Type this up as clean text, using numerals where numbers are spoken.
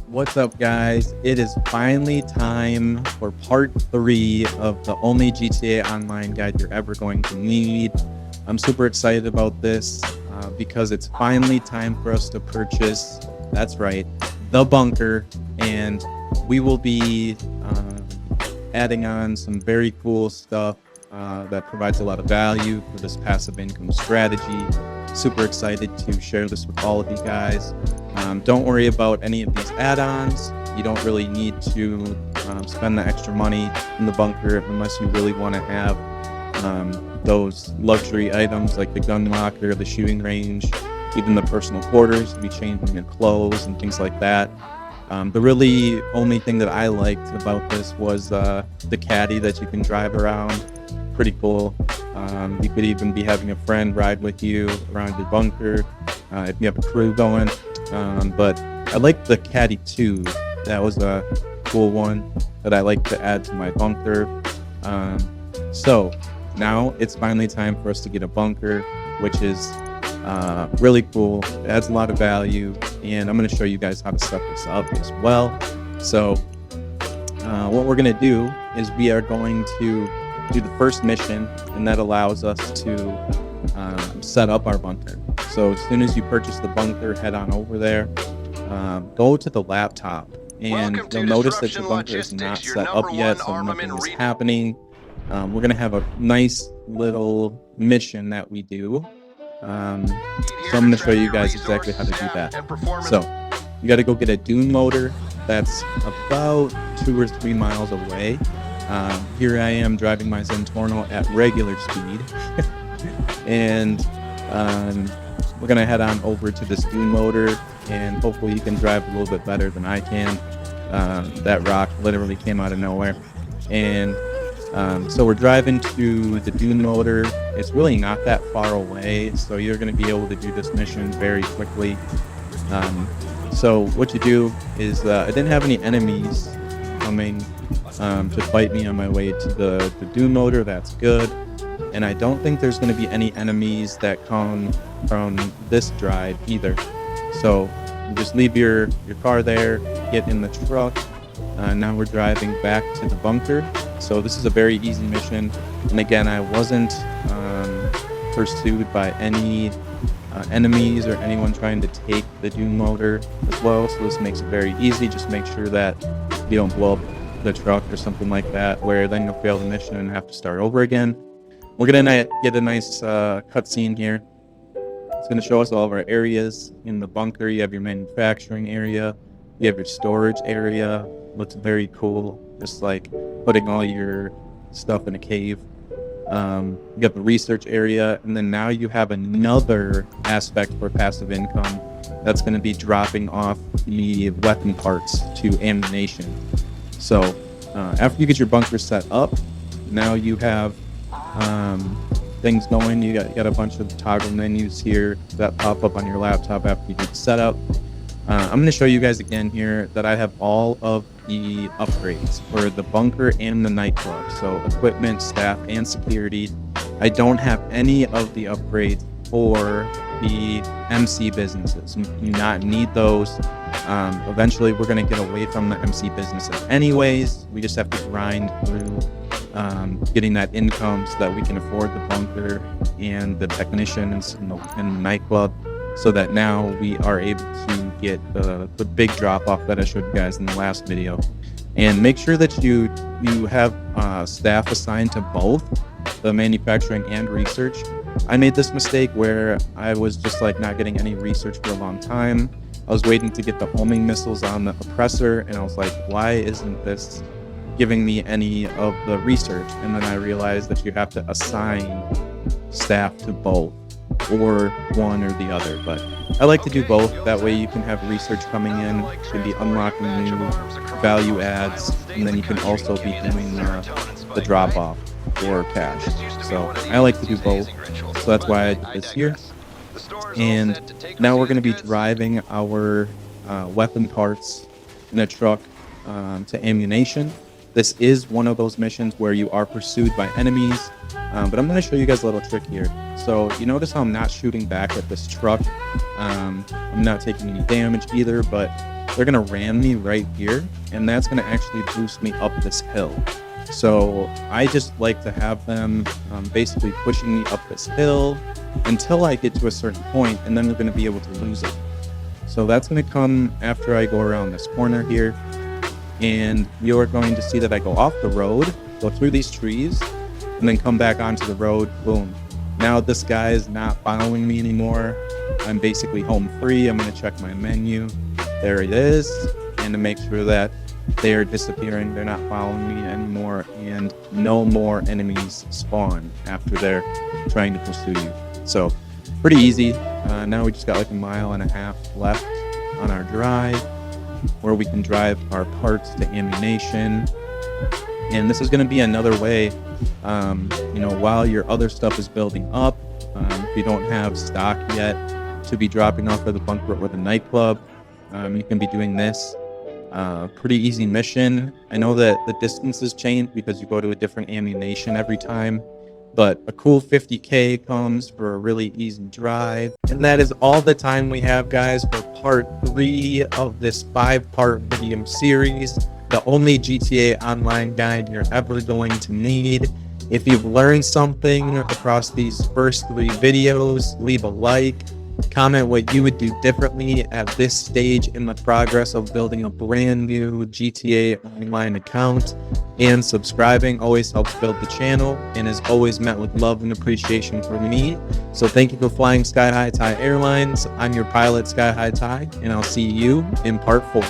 What's up, guys? It is finally time for part 3 of the only GTA Online guide you're ever going to need. I'm super excited about this because it's finally time for us to purchase, that's right, the bunker, and we will be adding on some very cool stuff that provides a lot of value for this passive income strategy. Super excited to share this with all of you guys. Don't worry about any of these add-ons. You don't really need to spend the extra money in the bunker unless you really want to have those luxury items like the gun locker, the shooting range, even the personal quarters to be changing your clothes and things like that. The really only thing that I liked about this was the caddy that you can drive around. Pretty cool. You could even be having a friend ride with you around your bunker if you have a crew going. But I like the caddy too. That was a cool one that I like to add to my bunker. So now it's finally time for us to get a bunker, which is really cool. It adds a lot of value, and I'm going to show you guys how to set this up as well. So what we're going to do is we are going to do the first mission, and that allows us to set up our bunker. So as soon as you purchase the bunker, head on over there, go to the laptop, and you'll notice that your bunker is not set up yet, so nothing is happening. We're going to have a nice little mission that we do. So I'm going to show you guys exactly how to do that. So you got to go get a dune loader that's about 2 or 3 miles away. Here I am driving my Zentorno at regular speed. And we're going to head on over to this dune loader, and hopefully you can drive a little bit better than I can. That rock literally came out of nowhere. And so we're driving to the dune loader. It's really not that far away, so you're going to be able to do this mission very quickly. So what you do is I didn't have any enemies coming to fight me on my way to the dune loader. That's good. And I don't think there's going to be any enemies that come from this drive either. So you just leave your car there, get in the truck. Now we're driving back to the bunker. So this is a very easy mission. And again, I wasn't pursued by any enemies or anyone trying to take the dune loader as well. So this makes it very easy. Just make sure that you don't blow up the truck or something like that, where then you'll fail the mission and have to start over again. We're gonna get a nice cutscene here. It's gonna show us all of our areas in the bunker. You have your manufacturing area, you have your storage area. Looks very cool, just like putting all your stuff in a cave. You have the research area, and then now you have another aspect for passive income that's going to be dropping off the weapon parts to ammunition. So after you get your bunker set up, now you have things going. You got a bunch of toggle menus here that pop up on your laptop after you do the setup. I'm going to show you guys again here that I have all of the upgrades for the bunker and the nightclub. So equipment, staff, and security. I don't have any of the upgrades for the MC businesses. You do not need those. Eventually, we're going to get away from the MC businesses anyways. We just have to grind through getting that income so that we can afford the bunker and the technicians and the nightclub, so that now we are able to get the big drop off that I showed you guys in the last video. And make sure that you have staff assigned to both the manufacturing and research. I made this mistake where I was just like not getting any research for a long time. I was waiting to get the homing missiles on the Oppressor, and I was like, why isn't this giving me any of the research? And then I realized that you have to assign staff to both, or one or the other. But I like to do both. That way you can have research coming in, you can be unlocking new value adds, and then you can also be doing the drop off for cash. So I like to do both. So that's why I did this here. And now we're going to be driving our weapon parts in a truck to ammunition. This is one of those missions where you are pursued by enemies, but I'm going to show you guys a little trick here. So you notice how I'm not shooting back at this truck. I'm not taking any damage either, but they're gonna ram me right here, and that's gonna actually boost me up this hill. So I just like to have them basically pushing me up this hill until I get to a certain point, and then they're gonna be able to lose it. So that's gonna come after I go around this corner here, and you're going to see that I go off the road, go through these trees, and then come back onto the road. Boom. Now this guy is not following me anymore. I'm basically home free. I'm going to check my menu. There it is. And to make sure that they're disappearing, they're not following me anymore, and no more enemies spawn after they're trying to pursue you. So pretty easy. Now we just got like 1.5 miles left on our drive, where we can drive our parts to ammunition. And this is going to be another way, while your other stuff is building up, if you don't have stock yet, to be dropping off at the bunker or the nightclub, you can be doing this. Pretty easy mission. I know that the distances change because you go to a different ammunition every time, but a cool 50K comes for a really easy drive. And that is all the time we have, guys, for part 3 of this 5-part video series, the only GTA Online guide you're ever going to need. If you've learned something across these first 3 videos, leave a like, comment what you would do differently at this stage in the progress of building a brand new GTA Online account, and subscribing always helps build the channel and is always met with love and appreciation from me. So thank you for flying Sky High Thai Airlines. I'm your pilot, Sky High Thai, and I'll see you in part 4.